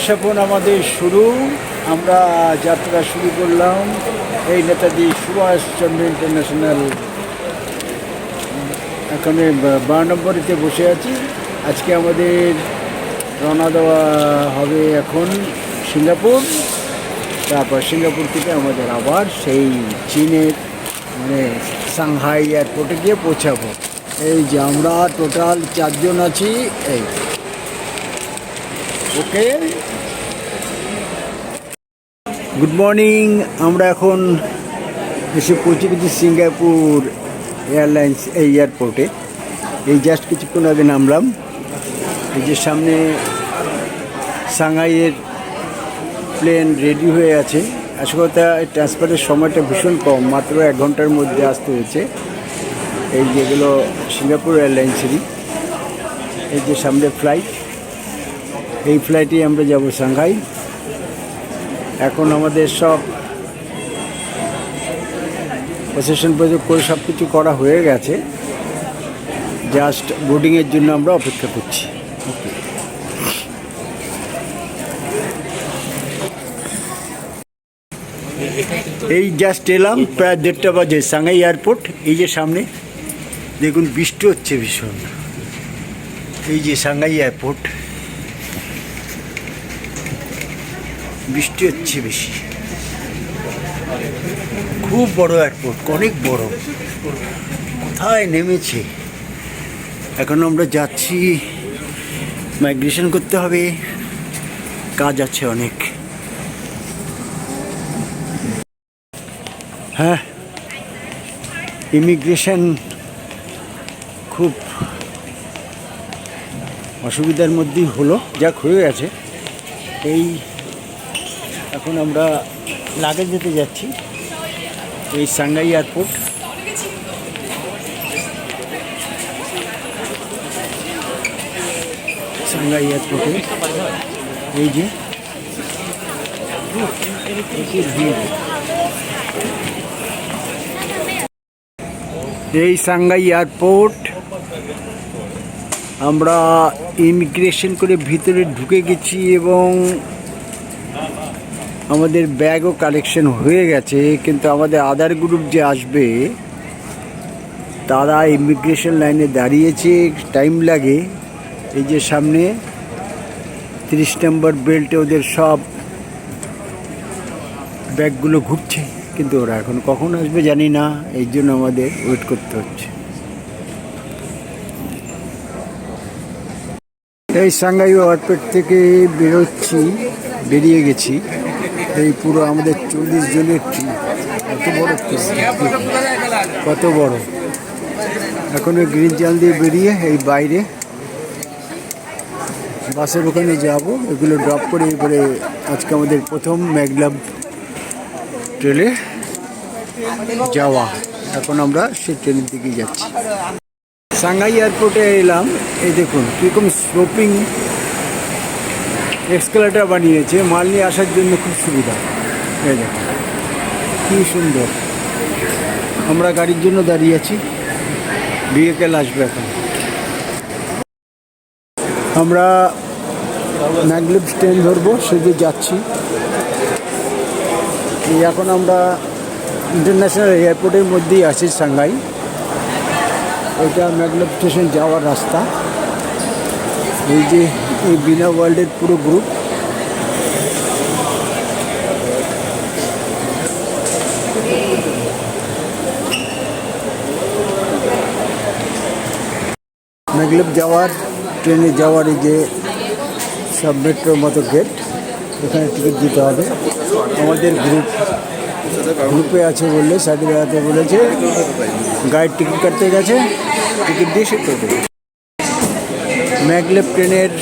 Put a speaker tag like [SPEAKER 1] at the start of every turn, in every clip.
[SPEAKER 1] প্রতিস্থাপন আমাদের শুরু। আমরা যাত্রা শুরু করলাম এই নেতাজি সুভাষচন্দ্র ইন্টারন্যাশনাল। এখানে 12 নম্বরেতে বসে আছি। আজকে আমাদের রওনা দেওয়া হবে এখন সিঙ্গাপুর। তারপর সিঙ্গাপুর থেকে আমাদের আবার সেই চীনের সাংহাই এয়ারপোর্টে গিয়ে পৌঁছাবো। এই যে আমরা টোটাল 4 জন আছি। এই ওকে, গুড মর্নিং। আমরা এখন এসে পৌঁছে গেছি সিঙ্গাপুর এয়ারলাইন্স এই এয়ারপোর্টে। এই জাস্ট কিছুক্ষণ আগে নামলাম। এই যে সামনে সাংহাইয়ের প্লেন রেডি হয়ে আছে। আসল কথা, ট্রান্সফারের সময়টা ভীষণ কম, মাত্র 1 ঘন্টার মধ্যে আসতে হয়েছে। এই যেগুলো সিঙ্গাপুর এয়ারলাইন্সেরই। এই যে সামনে ফ্লাইট, এই ফ্লাইটেই আমরা যাব সাংহাই। এখন আমাদের সব প্রসেশন করে সব কিছু করা হয়ে গেছে। জাস্ট বোর্ডিংয়ের জন্য আমরা অপেক্ষা করছি। এই জাস্ট এলাম, প্রায় 1:30 বাজে সাংহাই এয়ারপোর্ট। এই যে সামনে দেখুন বৃষ্টি হচ্ছে ভীষণ। এই যে সাংহাই এয়ারপোর্ট, বৃষ্টি হচ্ছে বেশি। খুব বড় এয়ারপোর্ট, অনেক বড়। কোথায় নেমেছে? এখন আমরা যাচ্ছি, মাইগ্রেশন করতে হবে, কাজ আছে অনেক। হ্যাঁ, ইমিগ্রেশন খুব অসুবিধার মধ্যেই হলো, যাক হয়ে গেছে। এই এখন আমরা লাগেজ যেতে যাচ্ছি এই সাংহাই এয়ারপোর্ট। সাংহাই এয়ারপোর্টে এই যে এই সাংহাই এয়ারপোর্ট। আমরা ইমিগ্রেশন করে ভিতরে ঢুকে গেছি এবং আমাদের ব্যাগও কালেকশন হয়ে গেছে। কিন্তু আমাদের আদার গ্রুপ যে আসবে তারা ইমিগ্রেশন লাইনে দাঁড়িয়েছে, টাইম লাগে। এই যে সামনে 30 নম্বর বেল্টে ওদের সব ব্যাগগুলো ঘুরছে, কিন্তু ওরা এখন কখন আসবে জানি না, এই জন্য আমাদের ওয়েট করতে হচ্ছে। এই সাংহাই এয়ারপোর্ট থেকে বেরিয়ে গেছি। এই পুরো আমাদের 40 জনের টিম। কত বড়, কত বড়। এখন ওই গ্রিন জাল দিয়ে বেরিয়ে এই বাইরে বাসের ওখানে যাব। এগুলো ড্রপ করে এবারে আজকে আমাদের প্রথম ম্যাগলাব ট্রেনে যাওয়া। এখন আমরা সেই ট্রেনের দিকেই যাচ্ছি। সাংহাই এয়ারপোর্টে এলাম। এই দেখুন কীরকম স্লোপিং এক্সকেলেটার বানিয়েছে, মাল নিয়ে আসার জন্য খুব সুবিধা। এই দেখুন কী সুন্দর। আমরা গাড়ির জন্য দাঁড়িয়ে আছি, ভেহিকেল আসবে এখন। আমরা ম্যাগলেব ট্রেন ধরবো, সেদিকে যাচ্ছি। এখন আমরা ইন্টারন্যাশনাল এয়ারপোর্টের মধ্যেই আছি সাংহাই। এটা ম্যাগলেব স্টেশন যাওয়ার রাস্তা। এই যে এই বিনা ওয়ার্ল্ডের পুরো গ্রুপ। ম্যাগলেব যাওয়ার ট্রেনে যাওয়ার এই যে সব মেট্রোর মতো গেট, এখানে টিকিট দিতে হবে। আমাদের গ্রুপে আছে বললে সাথে বেড়াতে বলেছে, গাইড টিকিট কাটতে গেছে, টিকিট দিয়ে সে কেটে। ম্যাগলেব ট্রেনের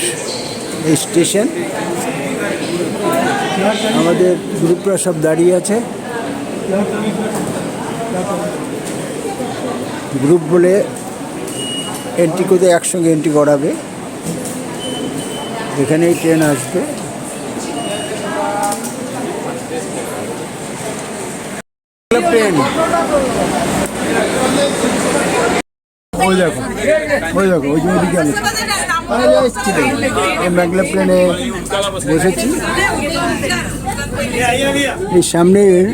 [SPEAKER 1] এই স্টেশন। আমাদের গ্রুপরা সব দাঁড়িয়ে আছে। গ্রুপ বলে এন্ট্রি করতে একসঙ্গে এন্ট্রি করাবে। এখানেই ট্রেন আসবে। ট্রেন ওই দেখো ওই দেখো ওই যে ওইদিকে এসছি এই ম্যাগলেভ প্লেনে বসেছি। এই সামনের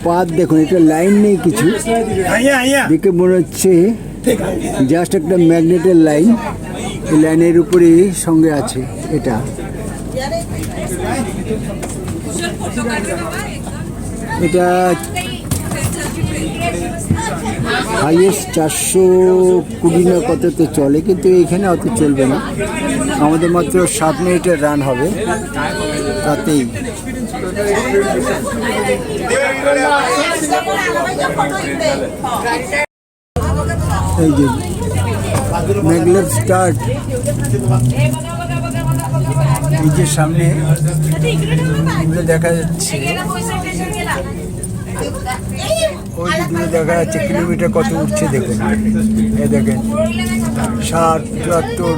[SPEAKER 1] পাত দেখুন, এটা লাইন নেই কিছু, দেখে মনে হচ্ছে জাস্ট একটা ম্যাগনেটের লাইন। এই লাইনের উপরে সঙ্গে আছে এটা। এটা হাইয়েস্ট 420 না কততে চলে, কিন্তু এখানে অত চলবে না, আমাদের মাত্র 7 মিনিটের রান হবে তাতেই। এই যে ম্যাগলেভ স্টার্ট, এই যে সামনে দেখা যাচ্ছে, ওই দূরে দেখা যাচ্ছে কিলোমিটার কত উঠছে দেখুন। এ দেখেন 60, 74।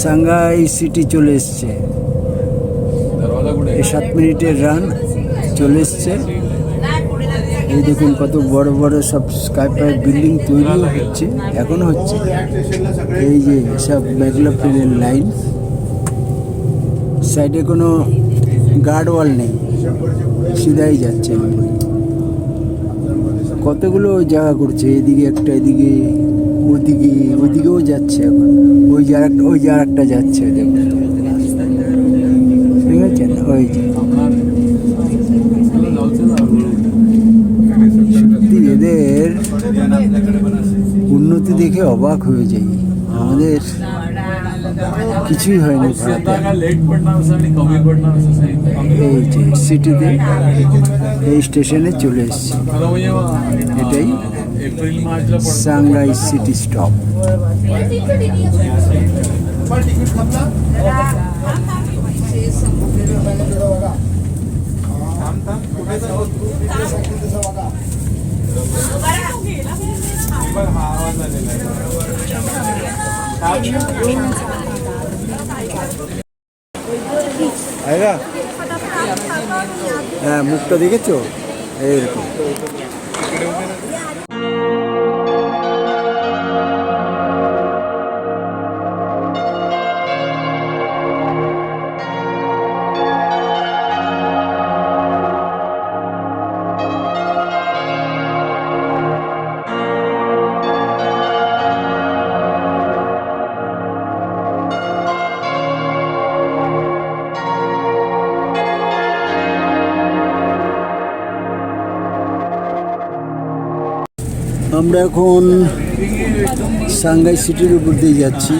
[SPEAKER 1] সাংহাই সিটি চলে এসছে, 7 মিনিটের রান চলে এসছে। এই দেখুন কত বড় বড় সব স্কাই পাইপ বিল্ডিং তৈরিও হচ্ছে, এখনো হচ্ছে। এই যে সব ম্যাগলেভ প্লেনের লাইন, সাইডে কোনো গার্ড ওয়াল নেই, সিধাই যাচ্ছে। কতগুলো জায়গা করছে, এদিকে একটা, এদিকে ওদিকে, ওদিকেও যাচ্ছে এখন। ওই যে আরেকটা যাচ্ছে দেখুন, ঠিক আছে। ওই যে সত্যি এদের উন্নতি দেখে অবাক হয়ে যাই, আমাদের কিছুই হয়নি ভারতে। এই যে সিটিতে এই স্টেশনে চলে এসছি, এটাই সাংহাই সিটি স্টপ। হ্যাঁ, মুখটা দেখেছো এইরকম। আমরা এখন সাংহাই সিটির উপর দিয়ে যাচ্ছি।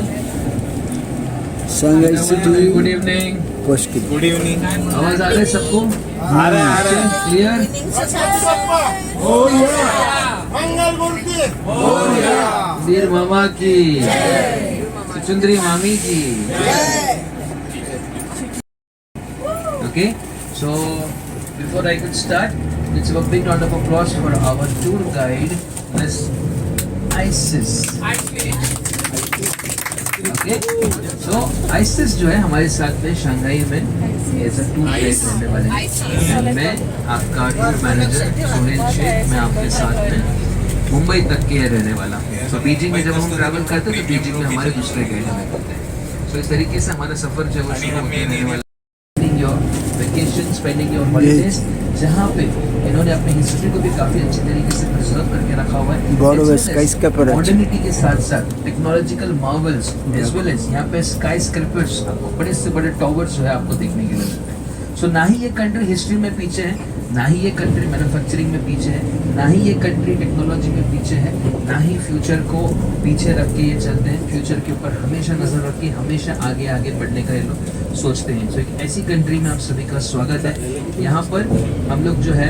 [SPEAKER 1] Shanghai city
[SPEAKER 2] good evening.
[SPEAKER 1] পশ্চিম।
[SPEAKER 3] Good evening.
[SPEAKER 2] आवाज आ रहा है सबको?
[SPEAKER 3] आ रहा है
[SPEAKER 2] क्लियर? वीर मामा की, सुचुंदरी मामी की। Okay, so before I could start, let's have a big round of applause for our tour guide, Miss Isis. Okay, so Isis जो है हमारे साथ में शंघाई में एज अ टूर गाइड रहने वाले हैं। मैं आपका टूर मैनेजर सुनील शेख, मैं आपके साथ में मुंबई तक के रहने वाला हूँ। तो बीजिंग में जब हम ट्रैवल करते हैं तो बीजिंग में हमारे दूसरे गाइड हमें होते हैं। तो इस तरीके से हमारा सफर जो है वो शुरू होने वाला है। Your vacation, spending your holidays, जहाँ पे इन्होंने अपनी हिस्ट्री को भी काफी अच्छी तरीके से प्रिजर्व करके रखा हुआ है। मॉडर्निटी के साथ साथ technological marvels as well as यहाँ पे स्काई स्क्रैपर्स, आपको बड़े से बड़े टॉवर्स जो है आपको देखने के लिए मिलते हैं। सो ना ही ये कंट्री हिस्ट्री में पीछे है, ना ही ये कंट्री मैन्युफैक्चरिंग में पीछे है, ना ही ये कंट्री टेक्नोलॉजी में पीछे है, ना ही फ्यूचर को पीछे रख के ये चलते हैं। फ्यूचर के ऊपर हमेशा नजर रख के हमेशा आगे आगे बढ़ने का ये लोग सोचते हैं। तो एक ऐसी कंट्री में आप सभी का स्वागत है। यहाँ पर हम लोग जो है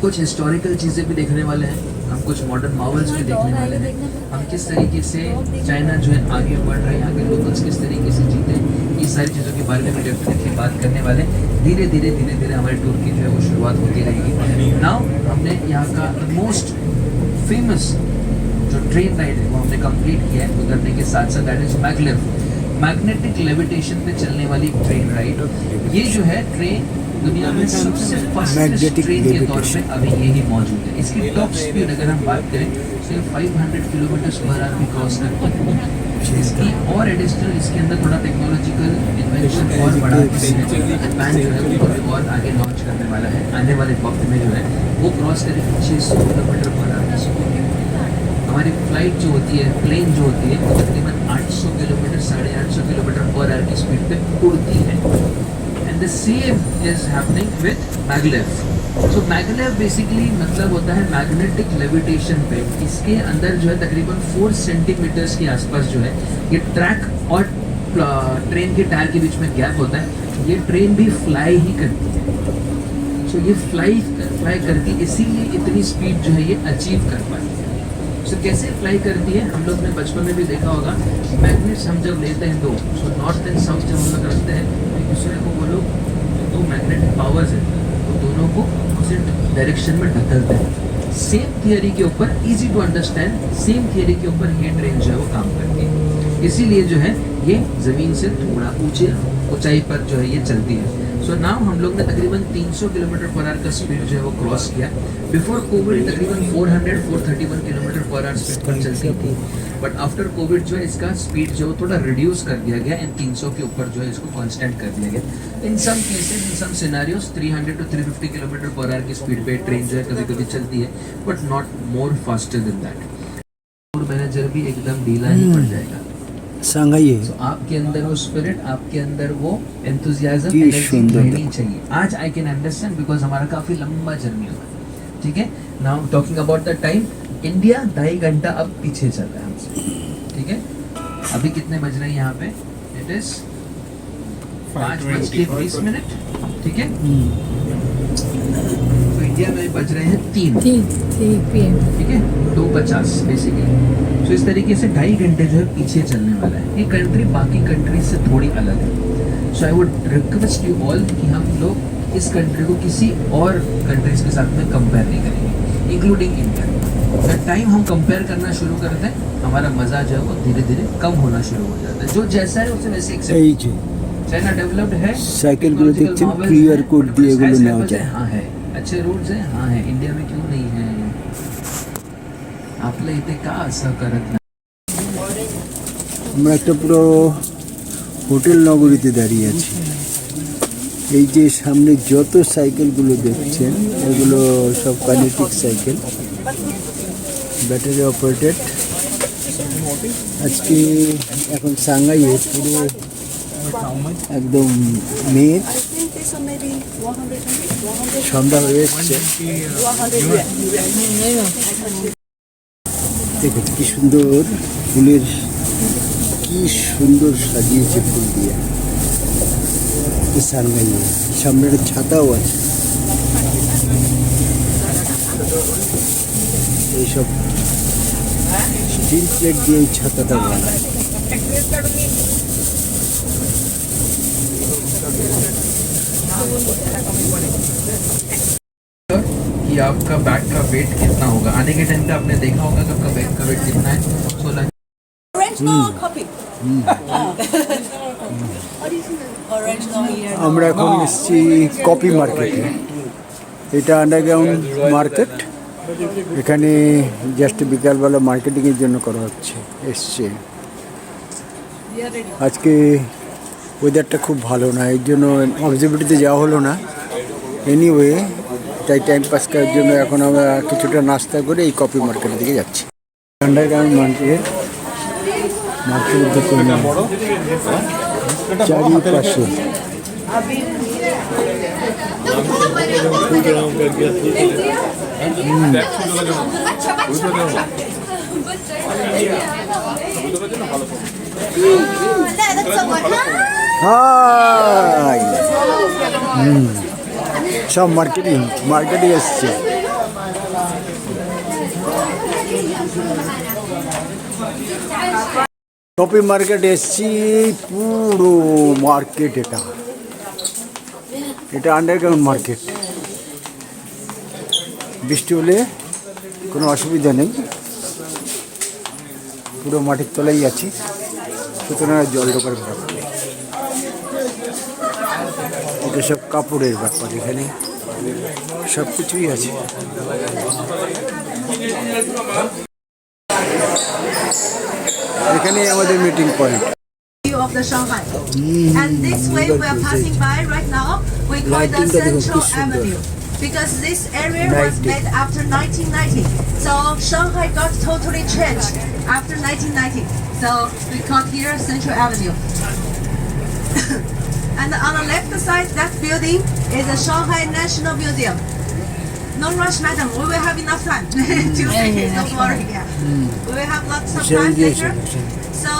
[SPEAKER 2] कुछ हिस्टोरिकल चीज़ें भी देखने वाले हैं, हम कुछ मॉडर्न मार्वल्स भी देखने वाले हैं, हम किस तरीके से चाइना जो है आगे बढ़ रहे हैं, यहाँ के लोकल्स किस तरीके से जीते हैं, ये सारी चीज़ों के बारे में डेफिनेटली बात करने वाले हैं। धीरे धीरे हमारे टूर की जो है वो शुरुआत होती रहेगी। नाउ हमने यहाँ का मोस्ट फेमस जो ट्रेन राइड है वो हमने कंप्लीट किया है। उतरने के साथ साथ that is maglev, magnetic levitation पे चलने वाली ट्रेन राइड। ये जो है ट्रेन दुनिया में सबसे फास्टेस्ट ट्रेन के तौर पे अभी यही मौजूद है। इसकी टॉप स्पीड अगर हम बात करें तो ये 500 किलोमीटर पर आवर भी क्रॉस करती है। इसकी और एडिशनल इसके अंदर थोड़ा टेक्नोलॉजिकल इन्वेंशन और बढ़ा के प्लान जो है वो और आगे लॉन्च करने वाला है। आने वाले वक्त में जो है वो क्रॉस करेगी 600 किलोमीटर पर आवर की स्पीड। हमारी फ्लाइट जो होती है, प्लेन जो होती है, वो तकरीबन 800 किलोमीटर 850 किलोमीटर पर आवर की स्पीड पे उड़ती है। And the same is happening with maglev. So maglev basically मतलब होता है मैग्नेटिक लेविटेशन पे। इसके अंदर जो है तकरीबन 4 सेंटीमीटर्स के आसपास जो है ये ट्रैक और ट्रेन के टायर के बीच में गैप होता है। ये ट्रेन भी फ्लाई ही करती है। सो ये फ्लाई करती है, इसीलिए इतनी स्पीड जो है ये अचीव कर पाती है। सो कैसे फ्लाई करती है, हम लोग ने बचपन में भी देखा होगा, मैग्नेट्स हम जब लेते हैं दो, सो नॉर्थ एंड साउथ जब हम लोग रखते हैं एक दूसरे को, वो लोग दो मैग्नेटिक पावर्स हैं वो दोनों को ऑपोजिट डायरेक्शन में ढकेलते हैं। सेम थियरी के ऊपर, easy to understand, same theory के ऊपर ये ट्रेन जो है वो काम करती है। इसीलिए जो है ये ज़मीन से थोड़ा ऊंचाई पर जो है ये चलती है। सो नाउ हम लोग ने तकरीबन 300 किलोमीटर पर आवर का स्पीड जो है वो क्रॉस किया। बिफोर कोविड तकरीबन 431 किलोमीटर पर आवर स्पीड पर चलती थी, बट आफ्टर कोविड जो है इसका स्पीड जो है थोड़ा रिड्यूस कर दिया गया एंड 300 के ऊपर जो है इसको कांस्टेंट कर दिया गया। In some cases, in some scenarios 300 to 350 kilometre per hour की स्पीड पे ट्रेन जो है कभी कभी चलती है, but not more faster than that. और मैनेजर भी एकदम ढीला ही पड़ जाएगा।
[SPEAKER 1] सांघाई है।
[SPEAKER 2] So, आपके अंदर वो स्पिरिट, आपके अंदर वो एंथुसियाज्म, एनर्जी रहनी चाहिए। आज आई कैन अंडरस्टैंड बिकॉज हमारा काफी लंबा जर्नी होगा। ठीक है, now talking about the time, India 2.5 घंटा अब पीछे चल रहा है हमसे। ठीक है, अभी कितने बज रहे हैं यहाँ पे? It is 5:20। ठीक है, तो इंडिया में बज रहे हैं 3 PM। ठीक है, 2:50 बेसिकली। तो इस तरीके से 2.5 घंटे जो है पीछे चलने वाला है। ये कंट्री बाकी कंट्री से थोड़ी अलग है। So I would request you all कि हम लोग इस कंट्री को किसी और कंट्रीज के साथ में कंपेयर नहीं करेंगे, इंक्लूडिंग इंडिया। जब टाइम हम कंपेयर करना शुरू करते हैं, हमारा मजा जो है वो धीरे धीरे कम होना शुरू हो जाता है। जो जैसा है उसे वैसे एक्सेप्ट। चाइना डेवलपड है,
[SPEAKER 1] साइकिल गुलो देखছেন क्यूआर कोड দিয়ে এগুলো নেওয়া যায়।
[SPEAKER 2] हाँ है, अच्छे रोड्स हैं, हाँ है। इंडिया में क्यों नहीं है? आपल्या इथे का असं करत नाही?
[SPEAKER 1] আমরা একটা পুরো হোটেল নগরীতে দাঁড়িয়ে আছি। এই যে সামনে যত সাইকেলগুলো দেখছেন এগুলো সব কাইনেটিক সাইকেল, ব্যাটারি অপারেটেড। আজকে এখন সাংহাইয়ে পুরো একদম মেঘ, সন্ধ্যা হয়ে এসছে। দেখুন কি সুন্দর ফুলের, কি সুন্দর সাজিয়েছে ফুল দিয়ে এই সানগাইয়ে। সামনে একটা ছাতাও আছে। এইসব স্টিল প্লেট দিয়ে এই ছাতাটা বানায়।
[SPEAKER 2] कि आपका बैग का वेट कितना होगा। आने के टाइम पे आपने देखा होगा कि आपका बैग का वेट कितना है। 16
[SPEAKER 3] Original copy. Original here.
[SPEAKER 1] আমরা এখন এসেছি কপি মার্কেটে। এটা আন্ডারগ্রাউন্ড মার্কেট। এখানে জাস্ট বিকালবেলা মার্কেটিংয়ের জন্য করা হচ্ছে, এসছে। আজকে ওয়েদারটা খুব ভালো না, এর জন্য অবজারভেটরিতে যাওয়া হলো না। এনিওয়ে, তাই টাইম পাস করার জন্য এখন আমরা কিছুটা নাস্তা করে এই কপি মার্কেটের দিকে যাচ্ছি। আন্ডারগ্রাউন্ড মার্কেট দেখুন চারিপাশে হাই সব মার্কেটিং এসছে। কপি মার্কেট এসছি, পুরো মার্কেট এটা আন্ডারগ্রাউন্ড মার্কেট। বৃষ্টি হলে কোনো অসুবিধা নেই, পুরো মাটির তলায় আছি, সুতরাং আর জল ঢোকার ব্যাপার নেই। এটা সব কাপড়ের ব্যাপার, এখানে সব কিছুই আছে। এখানে আমাদের meeting point.
[SPEAKER 3] View of the Shanghai. And this way we are passing by right now. We call it the Central Avenue because this area was made after 1990. So Shanghai got totally changed after 1990. So we call here Central Avenue. And on the left side, that building is the Shanghai National Museum. No rush, madam. We will have enough time to take it. Don't worry. Yeah. We will have lots of time later. So,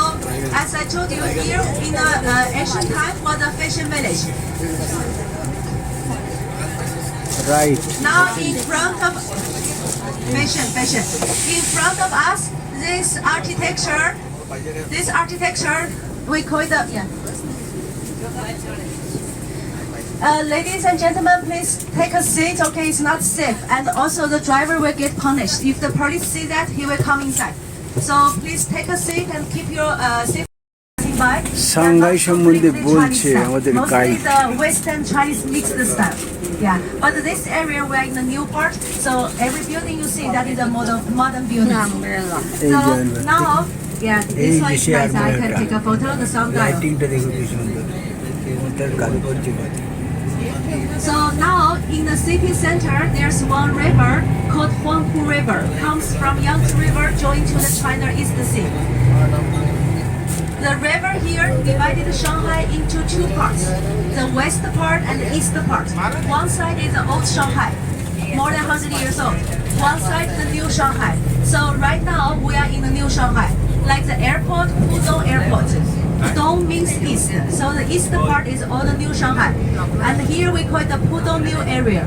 [SPEAKER 3] as I told you, here in the ancient time was a fashion village.
[SPEAKER 1] Right.
[SPEAKER 3] Now, in front of fashion, in front of us, this architecture, we call it the ladies and gentlemen, please take a seat. Okay, it's not safe, and also the driver will get punished. If the police see that, he will come inside. So please take a seat and keep your seat by.
[SPEAKER 1] Shanghai সম্বন্ধে বলছে আমাদের guide.
[SPEAKER 3] Mostly the Western Chinese mixed style. Yeah, but this area we're in the new part, so every building you see that is a modern building. So now, yeah, this one is nice. I can take a photo. The sound guy.
[SPEAKER 1] লাইটিংটা দেখো কি সুন্দর, তার কারুকার্য কত।
[SPEAKER 3] So now in the city center, there's one river called Huangpu River. Comes from Yangtze River, joined to the China East Sea. The river here divided Shanghai into two parts, the west part and the east part. One side is the old Shanghai, more than 100 years old. One side the new Shanghai. So right now we are in the new Shanghai, like the airport, Pudong Airport. Pudong means east, so the east part is all the new Shanghai. And here we call it the Pudong New Area.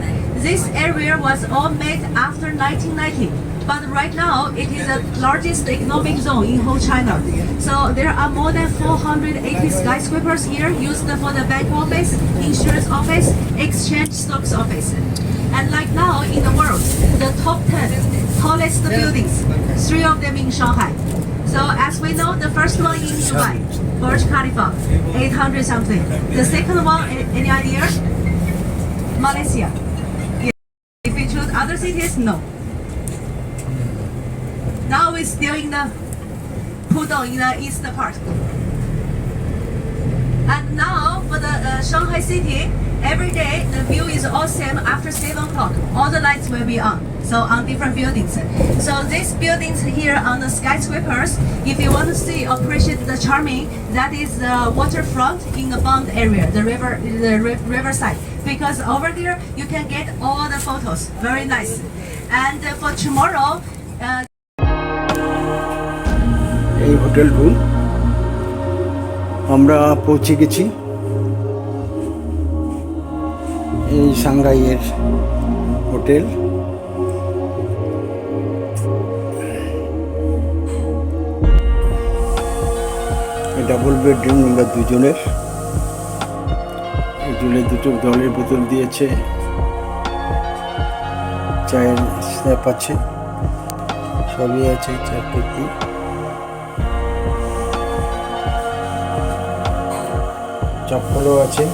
[SPEAKER 3] This area was all made after 1990. But right now, it is the largest economic zone in whole China. So there are more than 480 skyscrapers here used for the bank office, insurance office, exchange stocks office. And like now in the world, the top 10 tallest buildings, 3 of them in Shanghai. So as we know, the first one in Dubai, Burj Khalifa, 800 something. The second one, any idea? Malaysia. Yeah. If we choose other cities, no. Now we're still in the Pudong, in the east part. And now for the Shanghai city, every day the view is all same after 7 o'clock. All the lights will be on, so on different buildings. So these buildings here on the skyscrapers, if you want to see, appreciate the charming, that is the waterfront in the Bund area, the riverside. Because over there you can get all the photos, very nice. And for tomorrow.
[SPEAKER 1] এই hotel room. আমরা পৌঁছে গেছি এই সাংহাইয়ের hotel. Double bedroom, আমরা দুজনের। একজনের দুটো জলের বোতল দিয়েছে, চায়ের স্ন্যাপ আছে, সবই আছে, চার কেটলি। চপ্পলও আছে।